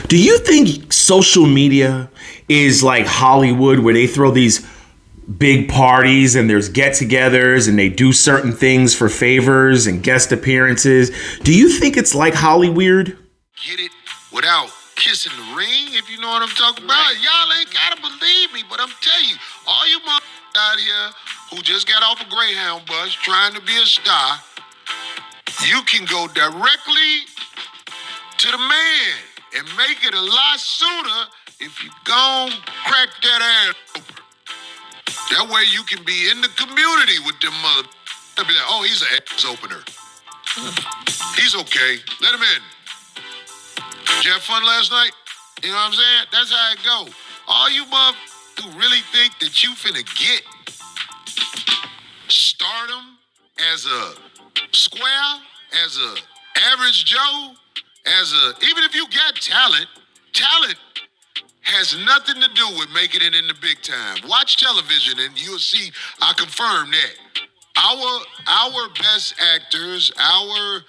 Do you think social media is like Hollywood, where they throw these big parties and there's get-togethers and they do certain things for favors and guest appearances? Do you think it's like Hollywood? Get it without kissing the ring, if you know what I'm talking about. Y'all ain't gotta believe me, but I'm telling you, all you motherfuckers out here who just got off a Greyhound bus trying to be a star, you can go directly to the man and make it a lot sooner if you gon' crack that ass open. That way you can be in the community with them mother. They'll be like, oh, he's an ass opener. He's okay. Let him in. Did you have fun last night? You know what I'm saying? That's how it go. All you motherfuckers who really think that you finna get stardom as a square, as a average Joe, even if you got talent has nothing to do with making it in the big time. Watch television and you'll see, I confirm that. Our best actors, our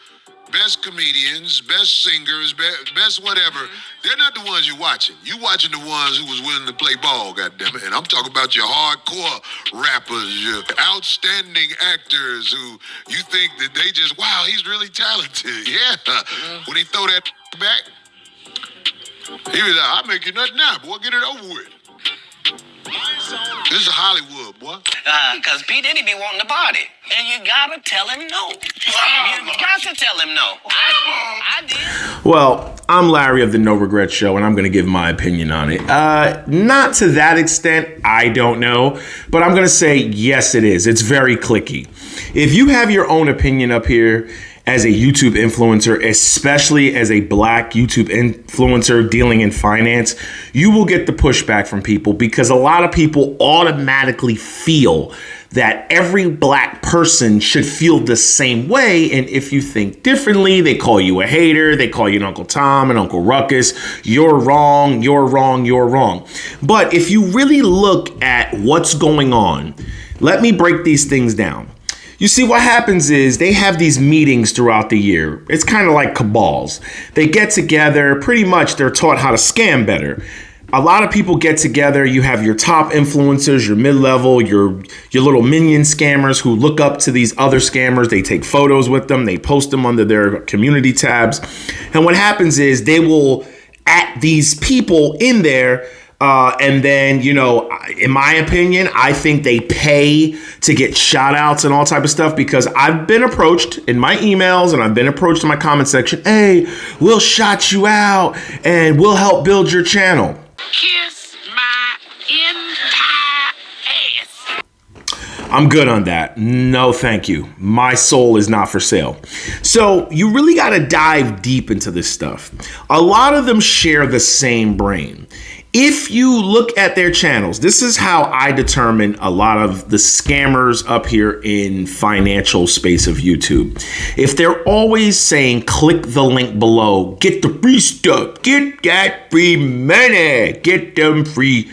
best comedians, best singers, best whatever, they're not the ones you're watching. You watching the ones who was willing to play ball, goddammit. And I'm talking about your hardcore rappers, your outstanding actors who you think that they just, wow, he's really talented. Yeah. When he throw that back, he was like, I'll make you nothing now, boy. Get it over with. This is Hollywood, boy. Because P. Diddy be wanting to party. And you gotta tell him no. You got to tell him no. I did. Well, I'm Larry of the No Regret Show, and I'm going to give my opinion on it. Not to that extent, I don't know. But I'm going to say, yes, it is. It's very clicky. If you have your own opinion up here as a YouTube influencer, especially as a black YouTube influencer dealing in finance, you will get the pushback from people because a lot of people automatically feel that every black person should feel the same way. And if you think differently, they call you a hater. They call you an Uncle Tom and Uncle Ruckus. You're wrong, you're wrong, you're wrong. But if you really look at what's going on, let me break these things down. You see, what happens is they have these meetings throughout the year. It's kind of like cabals. They get together. Pretty much they're taught how to scam better. A lot of people get together. You have your top influencers, your mid-level, your little minion scammers who look up to these other scammers. They take photos with them. They post them under their community tabs. And what happens is they will at these people in there. And then, you know, in my opinion, I think they pay to get shout outs and all type of stuff because I've been approached in my emails and I've been approached in my comment section. Hey, we'll shout you out and we'll help build your channel. Kiss my entire ass. I'm good on that. No, thank you. My soul is not for sale. So you really got to dive deep into this stuff. A lot of them share the same brain. If you look at their channels, this is how I determine a lot of the scammers up here in financial space of YouTube. If they're always saying, click the link below, get the free stuff, get that free money, get them free.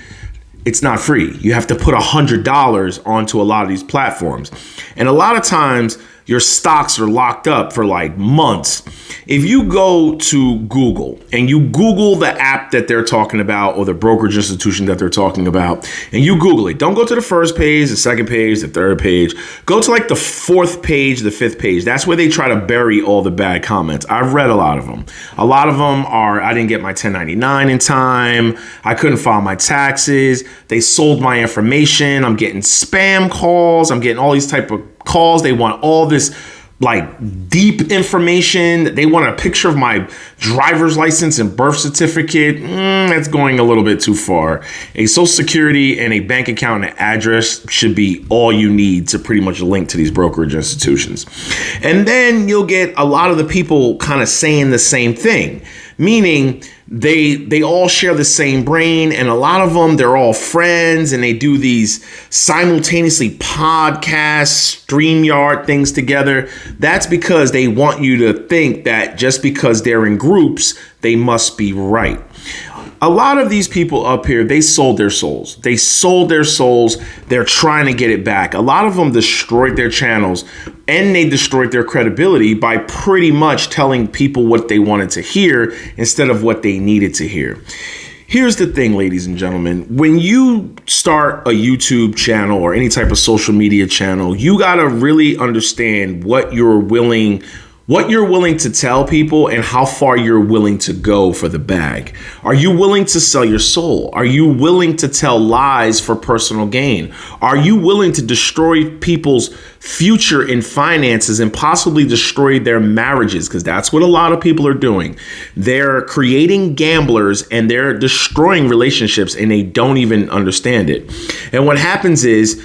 It's not free. You have to put $100 onto a lot of these platforms. And a lot of times your stocks are locked up for like months. If you go to Google and you Google the app that they're talking about or the brokerage institution that they're talking about, and you Google it, don't go to the first page, the second page, the third page. Go to like the fourth page, the fifth page. That's where they try to bury all the bad comments. I've read a lot of them. A lot of them are, I didn't get my 1099 in time. I couldn't file my taxes. They sold my information. I'm getting spam calls. I'm getting all these type of calls. They want all this like deep information. They want a picture of my driver's license and birth certificate. That's going a little bit too far. A social security and a bank account and address should be all you need to pretty much link to these brokerage institutions. And then you'll get a lot of the people kind of saying the same thing, meaning they all share the same brain, and a lot of them, they're all friends, and they do these simultaneously podcast, StreamYard things together. That's because they want you to think that just because they're in groups, they must be right. A lot of these people up here, they sold their souls. They sold their souls. They're trying to get it back. A lot of them destroyed their channels, and they destroyed their credibility by pretty much telling people what they wanted to hear instead of what they needed to hear. Here's the thing, ladies and gentlemen. When you start a YouTube channel or any type of social media channel, you got to really understand what you're willing to tell people and how far you're willing to go for the bag. Are you willing to sell your soul? Are you willing to tell lies for personal gain? Are you willing to destroy people's future in finances and possibly destroy their marriages? Because that's what a lot of people are doing. They're creating gamblers and they're destroying relationships, and they don't even understand it. And what happens is,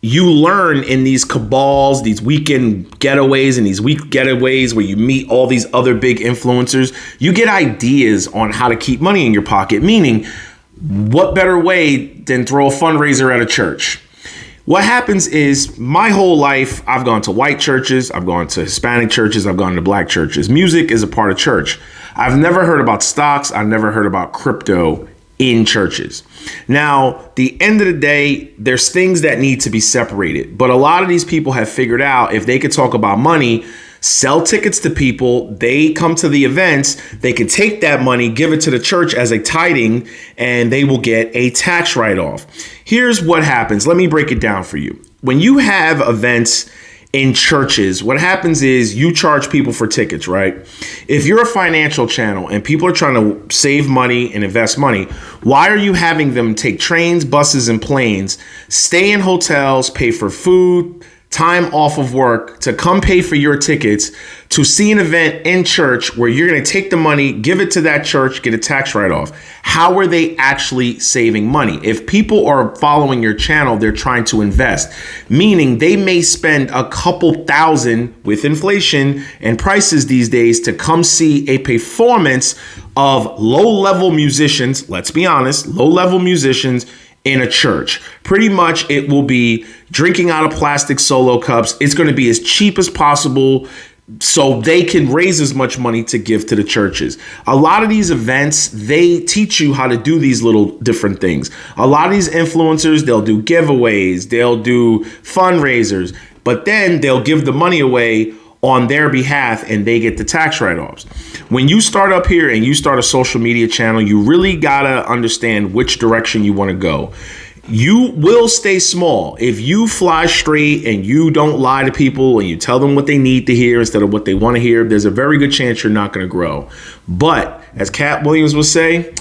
you learn in these cabals, these weekend getaways and these week getaways where you meet all these other big influencers, you get ideas on how to keep money in your pocket, meaning what better way than throw a fundraiser at a church? What happens is, my whole life, I've gone to white churches, I've gone to Hispanic churches, I've gone to black churches. Music is a part of church. I've never heard about stocks. I've never heard about crypto in churches. Now, the end of the day, there's things that need to be separated. But a lot of these people have figured out if they could talk about money, sell tickets to people, they come to the events, they can take that money, give it to the church as a tithing, and they will get a tax write-off. Here's what happens. Let me break it down for you. When you have events in churches, what happens is you charge people for tickets, right? If you're a financial channel and people are trying to save money and invest money, why are you having them take trains, buses, and planes, stay in hotels, pay for food, time off of work to come pay for your tickets to see an event in church where you're going to take the money, give it to that church, get a tax write-off? How are they actually saving money? If people are following your channel, they're trying to invest, meaning they may spend a couple thousand with inflation and prices these days to come see a performance of low-level musicians. Let's be honest, low-level musicians in a church. Pretty much it will be drinking out of plastic solo cups. It's going to be as cheap as possible so they can raise as much money to give to the churches. A lot of these events, they teach you how to do these little different things. A lot of these influencers, they'll do giveaways, they'll do fundraisers, but then they'll give the money away on their behalf and they get the tax write-offs. When you start up here and you start a social media channel, you really gotta understand which direction you want to go. You will stay small if you fly straight and you don't lie to people and you tell them what they need to hear instead of what they want to hear. There's a very good chance you're not going to grow. But as Cat Williams would say,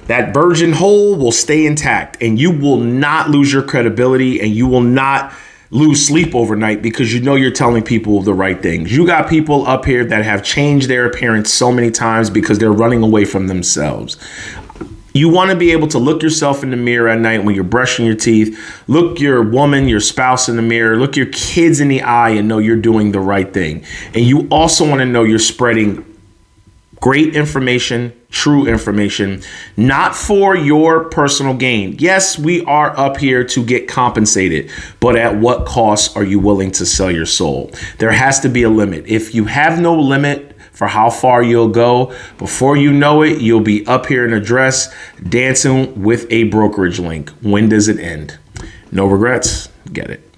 that virgin hole will stay intact and you will not lose your credibility and you will not lose sleep overnight because you know you're telling people the right things. You got people up here that have changed their appearance so many times because they're running away from themselves. You want to be able to look yourself in the mirror at night when you're brushing your teeth, look your woman, your spouse in the mirror, look your kids in the eye and know you're doing the right thing. And you also want to know you're spreading great information, true information, not for your personal gain. Yes, we are up here to get compensated, but at what cost are you willing to sell your soul? There has to be a limit. If you have no limit for how far you'll go, before you know it, you'll be up here in a dress dancing with a brokerage link. When does it end? No regrets. Get it.